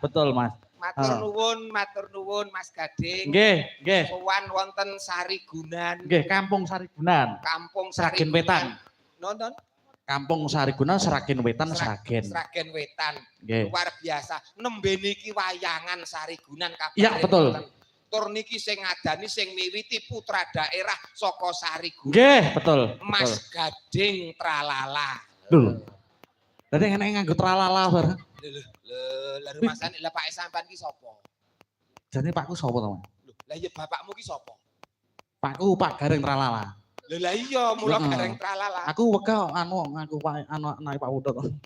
betul Mas. Matur nuwun Mas Gading. Nggih. Sowan wonten Sarigunan. Nggih, Kampung Sarigunan. Kampung Sragen Wetan. Nonton. Kampung Sarigunan, Sragen Wetan, Sragen. Sragen Wetan. Nggih. Luar biasa. Nembe niki wayangan Sarigunan kabar. Iya, betul. Tur niki sing ngadani sing miwiti putra daerah saka Sarigunan. Nggih, betul. Mas Gading Tralala. Lho. Dadi enek nganggo tralala bareng. Lha rumasane lah Pak sampean ki sapa? Jane Pakku sapa to, Mas? Lho, lah iya bapakmu ki sapa? Pakku Pak Gareng Tralala. Lah iya, mula Gareng Tralala. Aku wega ngaku Pak anake Pak Udut.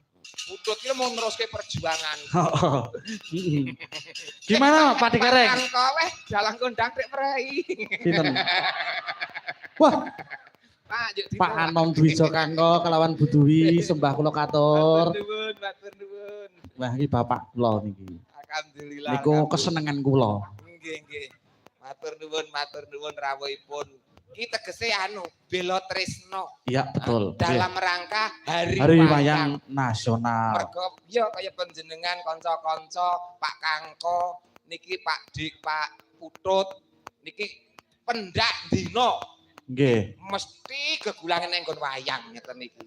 Udut ki mau neruske perjuangan. Gimana Pak Gareng? Kan kowe dalang kondang tek prei. Sinten? Wah, Pak Anom Dwijo Kangko kelawan Bu Dwi sembah kula katur. Matur nuwun. Wah iki bapak kula niki. Alhamdulillah. Niku kesenengan kula. Nggih. Matur nuwun rawuhipun. Ki tegese bela tresno. Iya, betul. Dalam rangka Hari Wayang Nasional. Mergo ya kaya panjenengan kanca-kanca Pak Kangko niki Pak Dik, Pak Putut niki pendak dina. Nggih. Mesti gegulangan enggon wayang ngeten iki.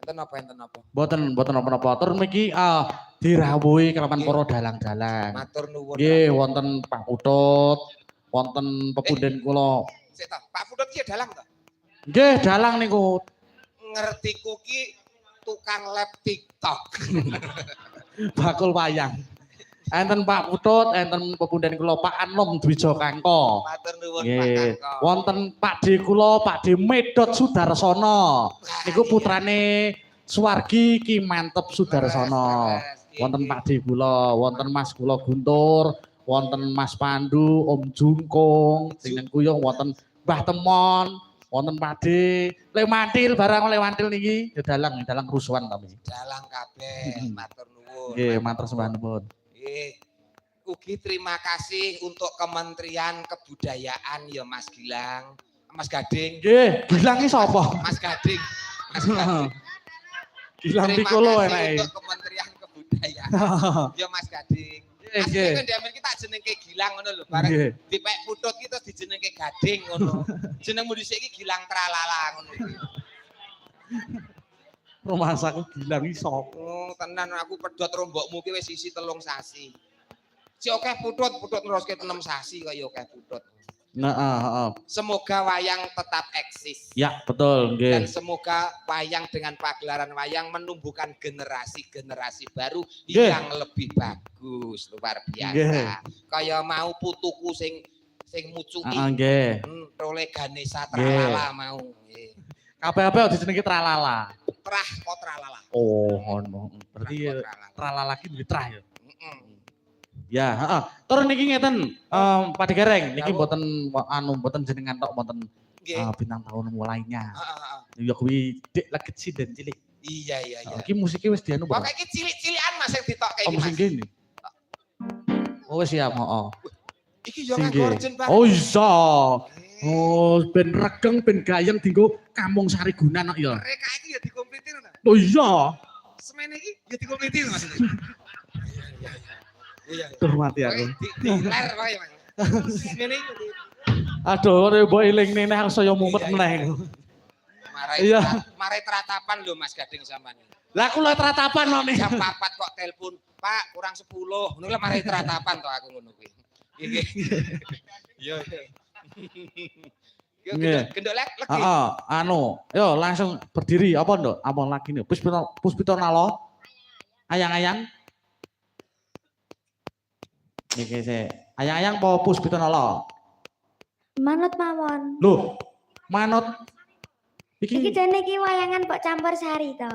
Enten apa? Mboten napa-napa. Tur niki dirawuhi kelawan para dalang-dalang. Matur nuwun. Nggih, wonten Pak Putut, wonten pepunden kula. Sik ta, Pak Putut ki dalang ta? Nggih, dalang niku. Ngertiku ki tukang lab TikTok. Bakul wayang. Enten Pak Putut, enten pepunden kula Pak Anom Dwijo Kangko. Matur nuwun Pak Kangko. Wonten Pak D kula Pak D Medot Sudarsono. Niku putrane Suwargi Ki Mantep Sudarsono. Wonten Pak D kula, wonten Mas kula Guntur, wonten Mas Pandu, Om Jungkung, sing nang kuyung wonten Mbah Temon, wonten Pak D. Lewantil barang lewantil niki dalang rusuhan kami. Dalang kabeh. Matur nuwun. Nggih, matur sembah nuwun. Ugi terima kasih untuk Kementerian Kebudayaan ya Mas Gilang, Mas Gading. Nggih, Gilang iki sapa? Mas Gading. Gilang Piccolo enake. Untuk Kementerian Kebudayaan. Ya Mas Gading. Nggih. Asline ndek kita jenengke Gilang ngono lho, bareng dipek Putut ki terus dijenengke Gading ngono. Jenengmu dhisik iki Gilang Tralala ngono iki. Rumah saku Gilang iki sapa? Tenan aku pedhot rombokmu ki wis isi 3 sasi. Si akeh Putut neruske 6 sasi kaya akeh Putut. Nah, heeh. Semoga wayang tetap eksis. Ya, betul, nggih. Dan semoga wayang dengan pagelaran wayang menumbuhkan generasi-generasi baru yang lebih bagus, luar biasa. Kaya mau putuku sing mucuki. Heeh, nggih. Role Ganesha Tralala mau. Kabeh-kabeh dijenengi Tralala. Trah kok Tralala. Oh, ngono. Berarti Tralala ki duwe trah ya. Ya, heeh. Tur niki ngeten, Pak Gareng, niki mboten jenengan tok mboten bintang tamu lainnya. Ya kuwi Dek Legit Sinden cilik. Iya. Iki musiknya wis dianu, Pak. Pokoke iki cilik-cilikan Mas sing ditokke iki. Musik gini. Oh, wis siap, heeh. Iki yo ngagorjen Pak. Oh, iya. Oh, ben regeng, ben gayeng dienggo Kampung Sarigunan kok ya. Mereka iki ya dikompliti lho. Oh iya. Semene iki ya dikompliti maksudnya. Iya. Hormati aku. Diler wae, Mas. Semene iki. Aduh, mbok elingne nek saya mumet meneh. Marai teratapan lho Mas Gading sampean. Lah kula teratapan kok nih. Jam 4 kok telepon, Pak kurang 10. Ngono lho marai teratapan to aku ngono kuwi. Nggih. Yo. Yo gendok lagi. Heeh, yo langsung berdiri apa nduk? Apa lagi nih? Puspito nalo. Ayang-ayang. Niki sik. Ayang-ayang apa Puspito nalo? Manut mawon. Loh, manut. Iki dene iki wayangan kok campur sari to.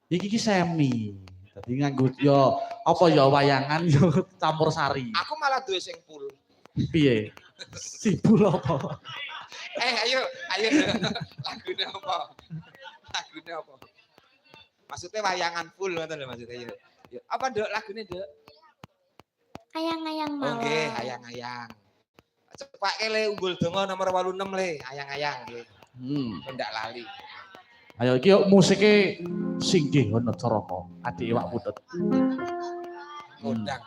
Iki semi. Dadi nganggo yo apa ya wayangan yo campur sari. Aku malah duwe sing full. Piye? Sibul apa? Ayo. Lagune apa? Maksudnya wayangan full ngoten lho maksudnya yo. Apa Nduk lagune Nduk? Ayang-ayang mawon. Oke, ayang-ayang. Cepak le Unggul Donga nomor 86 le, ayang-ayang nggih. Ndak lali. Ayo iki musike singgih ngono cara kok. Adik Iwak Putut. Kondang.